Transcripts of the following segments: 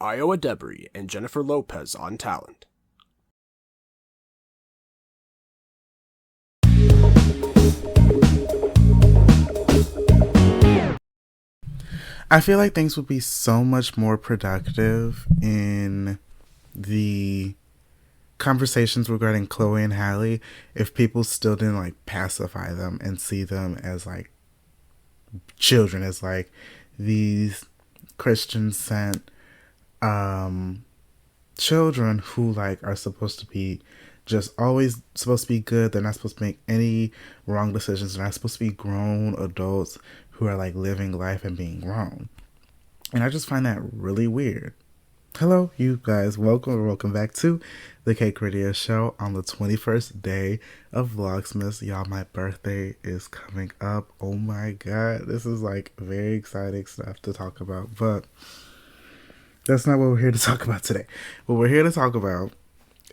Iowa Debris and Jennifer Lopez on talent. I feel like things would be so much more productive in the conversations regarding Chloe and Halle if people still didn't like pacify them and see them as like children, as like these Christian sent children who like are supposed to be just always supposed to be good. They're not supposed to make any wrong decisions. They're not supposed to be grown adults who are like living life and being grown. And I just find that really weird. Hello, you guys. Welcome back to the Cake Radio Show on the 21st day of Vlogmas. Y'all, my birthday is coming up. Oh my god. This is like very exciting stuff to talk about. But that's not what we're here to talk about today. What we're here to talk about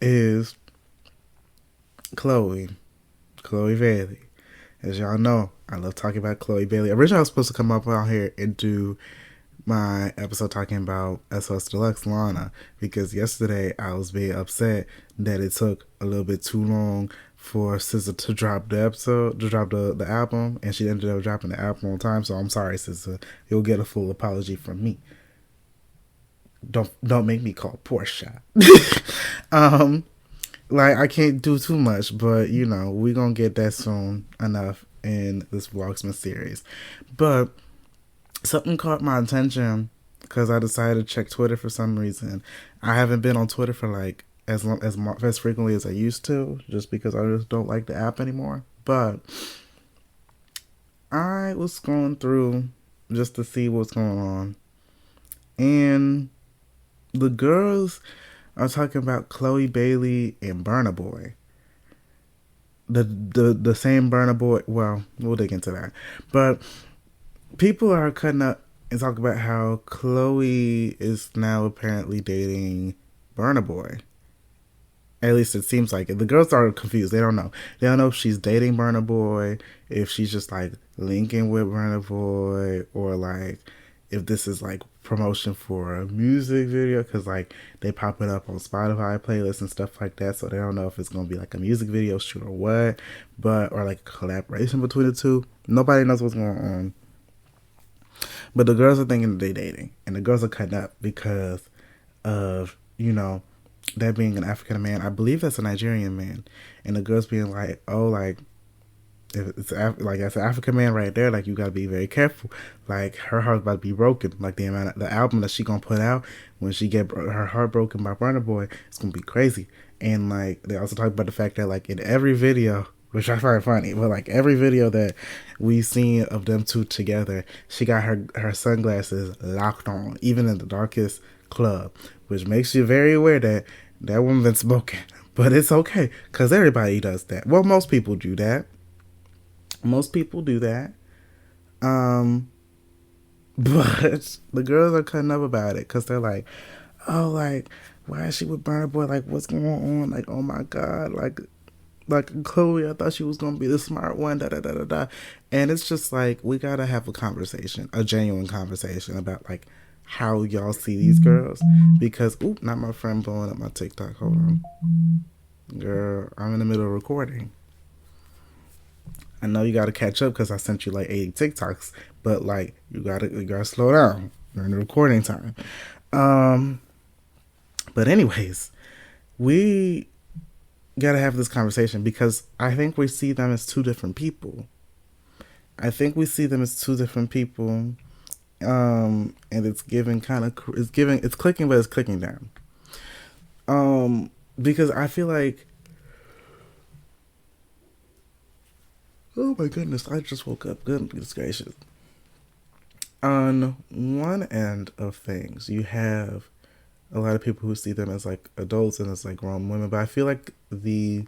is Chloe Bailey. As y'all know, I love talking about Chloe Bailey. Originally, I was supposed to come up out here and do my episode talking about SOS Deluxe Lana, because yesterday I was being upset that it took a little bit too long for SZA to drop the album, and she ended up dropping the album on time. So I'm sorry, SZA. You'll get a full apology from me. Don't make me call Portia. Like, I can't do too much, but you know, we're gonna get that soon enough in this Vlogsmas series. But something caught my attention because I decided to check Twitter for some reason. I haven't been on Twitter for like as frequently as I used to, just because I just don't like the app anymore. But I was scrolling through just to see what's going on, and the girls are talking about Chloe Bailey and Burna Boy. The same Burna Boy. Well, we'll dig into that. But people are cutting up and talking about how Chloe is now apparently dating Burna Boy. At least it seems like it. The girls are confused. They don't know. They don't know if she's dating Burna Boy, if she's just like linking with Burna Boy, or like if this is like promotion for a music video, because like they pop it up on Spotify playlists and stuff like that, so they don't know if it's gonna be like a music video shoot or what, but or like a collaboration between the two. Nobody knows what's going on, but the girls are thinking that they dating, and the girls are cutting up because of, you know, that being an African man. I believe that's a Nigerian man, and the girls being like, oh, like if it's like that's an African man right there, like you gotta be very careful. Like her heart's about to be broken. Like the album that she gonna put out when she get her heart broken by Burna Boy, it's gonna be crazy. And like they also talk about the fact that like in every video, which I find funny, but like every video that we've seen of them two together, she got her sunglasses locked on, even in the darkest club, which makes you very aware that that woman been smoking. But it's okay, because everybody does that. Well, most people do that. Most people do that. But the girls are cutting up about it because they're like, oh, like, why is she with Burna Boy? Like, what's going on? Like, oh my God. Like Chloe, I thought she was going to be the smart one, da da da da da. And it's just like, we got to have a conversation, a genuine conversation about like how y'all see these girls. Because, oop, not my friend blowing up my TikTok. Hold on. Girl, I'm in the middle of recording. I know you gotta catch up because I sent you like 80 TikToks, but like you gotta slow down during the recording time. But anyways, we gotta have this conversation because I think we see them as two different people. And it's giving it's clicking, but it's clicking down. Because I feel like, oh my goodness, I just woke up. Goodness gracious. On one end of things, you have a lot of people who see them as like adults and as like grown women, but I feel like the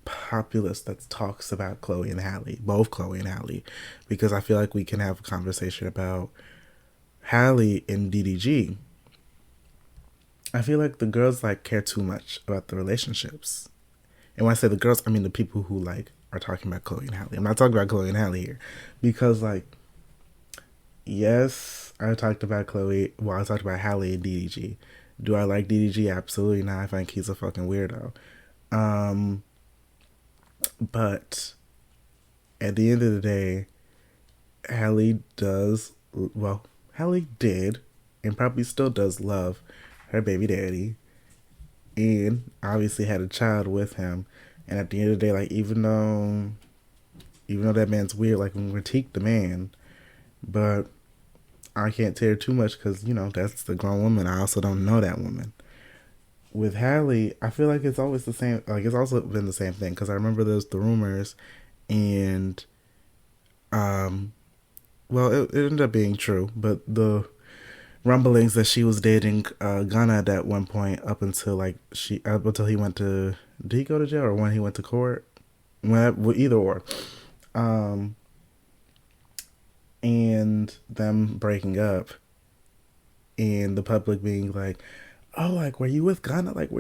populace that talks about Chloe and Halle, both Chloe and Halle, because I feel like we can have a conversation about Halle and DDG. I feel like the girls like care too much about the relationships. And when I say the girls, I mean the people who like are talking about Chloe and Halle. I'm not talking about Chloe and Halle here, because like, yes, I talked about Khloe. Well, I talked about Halle and DDG. Do I like DDG? Absolutely not. I think he's a fucking weirdo. Um, but at the end of the day, Halle does, well, Halle did and probably still does love her baby daddy, and obviously had a child with him. And at the end of the day, like, even though that man's weird, like, we critique the man, but I can't tear too much because, that's the grown woman. I also don't know that woman. With Halle, I feel like it's always the same. Like, it's also been the same thing because I remember there's the rumors, and well, it ended up being true, but the rumblings that she was dating Gunna at that one point up until he went to, did he go to jail or when he went to court? Well, either or. And them breaking up, and the public being like, oh, like, were you with Gunna? Like,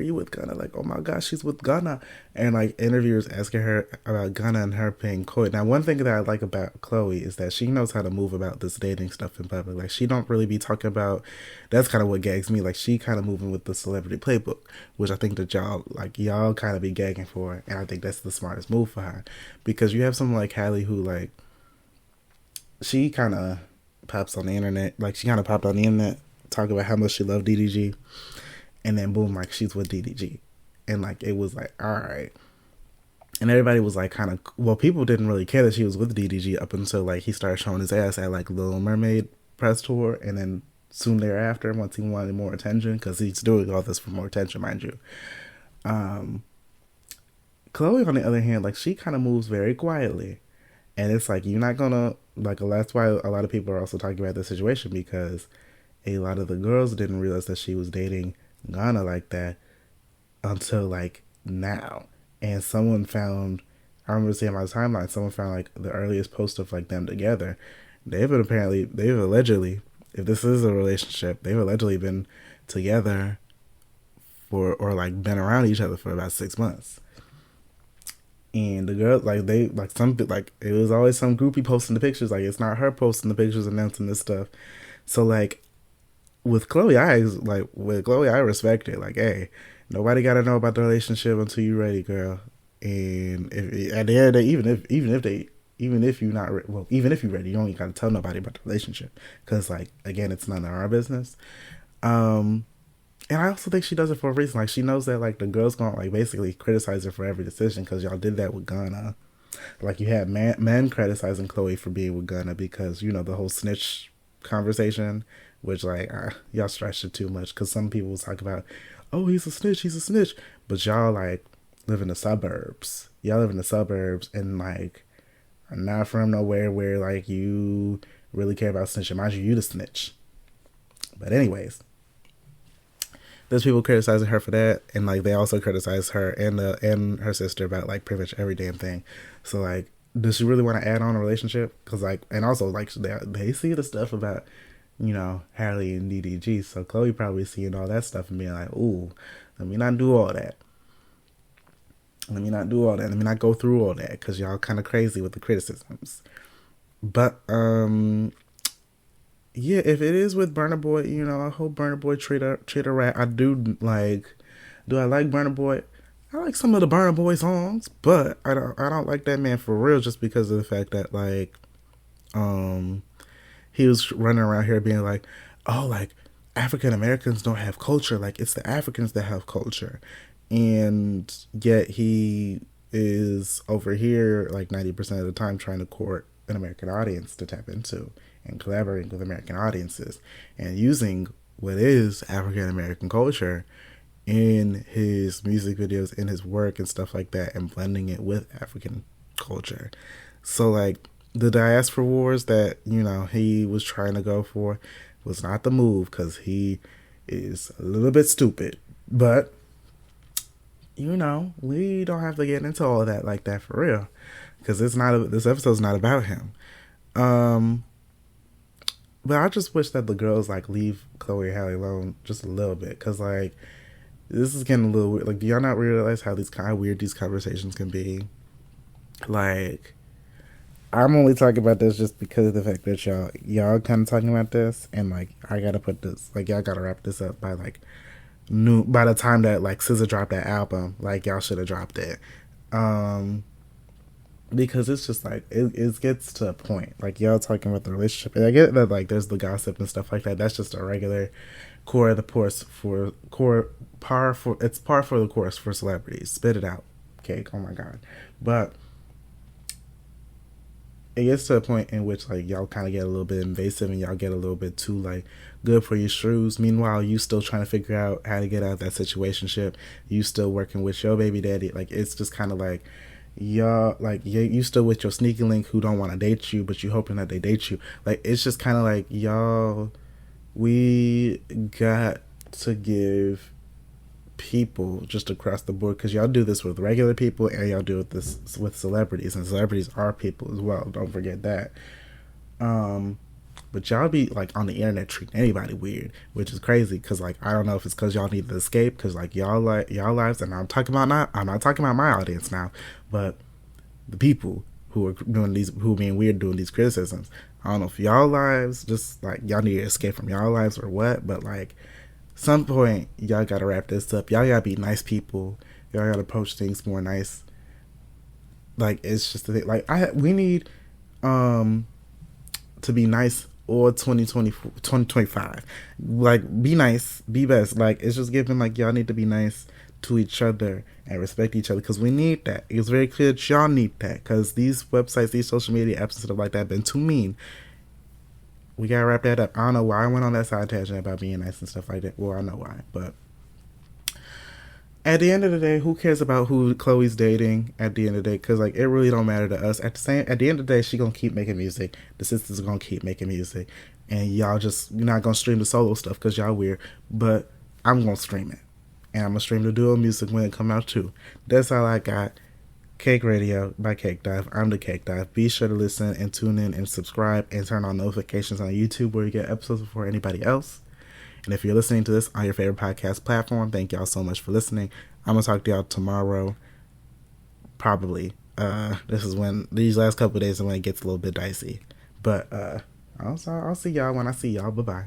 oh my gosh, she's with Gunna. And like interviewers asking her about Gunna and her being coy. Now, one thing that I like about Khloe is that she knows how to move about this dating stuff in public. Like, she don't really be talking about, that's kind of what gags me. Like, she kind of moving with the Celebrity Playbook, which I think that y'all kind of be gagging for. And I think that's the smartest move for her. Because you have someone like Halle who, like, she kind of pops on the internet. Like, she kind of popped on the internet talking about how much she loved DDG. And then boom, like, she's with DDG. And like, it was like, all right. And everybody was like kind of, well, people didn't really care that she was with DDG up until like he started showing his ass at like Little Mermaid press tour. And then soon thereafter, once he wanted more attention, because he's doing all this for more attention, mind you. Khloe, on the other hand, like, she kind of moves very quietly. And it's like, you're not gonna, like, that's why a lot of people are also talking about the situation, because a lot of the girls didn't realize that she was dating Ghana like that until like now. And someone found, I remember seeing on my timeline, someone found like the earliest post of like them together. They've allegedly, if this is a relationship, they've allegedly been together for, or like been around each other for about 6 months. And the girl, like, it was always some groupie posting the pictures. Like, it's not her posting the pictures announcing this stuff. So like, with Khloe, I respect it. Like, hey, nobody got to know about the relationship until you're ready, girl. And if at the end of the day, even if you're ready, you don't got to tell nobody about the relationship, because like, again, it's none of our business. And I also think she does it for a reason. Like, she knows that like the girls gonna like basically criticize her for every decision, because y'all did that with Ghana. Like, you had men criticizing Khloe for being with Ghana because, the whole snitch conversation, which like, y'all stretched it too much, because some people talk about, oh, he's a snitch, but y'all like live in the suburbs. Y'all live in the suburbs and like are not from nowhere where like you really care about snitching. Mind you the snitch. But anyways, there's people criticizing her for that, and like they also criticize her and her sister about like pretty much every damn thing. So like, does she really want to add on a relationship? Because like, and also like, they see the stuff about, Halle and DDG. So Khloe probably seeing all that stuff and being like, ooh, let me not do all that. Let me not go through all that, because y'all kind of crazy with the criticisms. But yeah, if it is with Burna Boy, I hope Burna Boy treat her right. I do I like Burna Boy? I like some of the Burna Boy songs, but I don't like that man for real, just because of the fact that like he was running around here being like, oh, like, African Americans don't have culture, like, it's the Africans that have culture. And yet he is over here like 90% of the time trying to court an American audience to tap into, and collaborating with American audiences, and using what is African American culture in his music videos, in his work and stuff like that, and blending it with African culture. So like, the diaspora wars that he was trying to go for was not the move, because he is a little bit stupid. But we don't have to get into all of that like that for real, because this episode's not about him. But I just wish that the girls like leave Khloe and Halle alone just a little bit, because like, this is getting a little weird. Like, do y'all not realize how weird these conversations can be? Like, I'm only talking about this just because of the fact that y'all kind of talking about this, and like I gotta put this, like y'all gotta wrap this up by like noon. By the time that like SZA dropped that album, like y'all should have dropped it, because it's just like it gets to a point. Like y'all talking about the relationship, and I get that like there's the gossip and stuff like that. That's just a regular core of the course for it's par for the course for celebrities. Spit it out, Cake. Oh my god, but it gets to a point in which like y'all kind of get a little bit invasive and y'all get a little bit too like good for your shrews. Meanwhile, you still trying to figure out how to get out of that situationship. You still working with your baby daddy. Like it's just kind of like y'all like you still with your sneaky link who don't want to date you, but you hoping that they date you. Like it's just kind of like y'all. We got to give people just across the board, because y'all do this with regular people and y'all do this with celebrities, and celebrities are people as well, don't forget that. But y'all be like on the internet treating anybody weird, which is crazy, because like I don't know if it's because y'all need to escape, because like y'all lives, and I'm not talking about my audience now, but the people who are being weird doing these criticisms. I don't know if y'all lives just like y'all need to escape from y'all lives or what, but like some point y'all gotta wrap this up. Y'all gotta be nice people. Y'all gotta approach things more nice. Like it's just the thing. Like we need to be nice or 2025. Like be nice, be best. Like it's just giving like y'all need to be nice to each other and respect each other, because we need that. It's very clear that y'all need that, because these websites, these social media apps and stuff like that have been too mean. We gotta wrap that up. I don't know why I went on that side tangent about being nice and stuff like that. Well, I know why, but at the end of the day, who cares about who Chloe's dating at the end of the day? Because like it really don't matter to us. At the end of the day, she gonna keep making music. The sisters are gonna keep making music, and y'all just not gonna stream the solo stuff because y'all weird. But I'm gonna stream it, and I'm gonna stream the duo music when it come out too. That's all I got. Cake Radio by CakeDive. I'm the CakeDive. Be sure to listen and tune in and subscribe and turn on notifications on YouTube where you get episodes before anybody else. And if you're listening to this on your favorite podcast platform, thank y'all so much for listening. I'm gonna talk to y'all tomorrow. Probably. This is when these last couple of days are when it gets a little bit dicey. But I'll see y'all when I see y'all. Bye bye.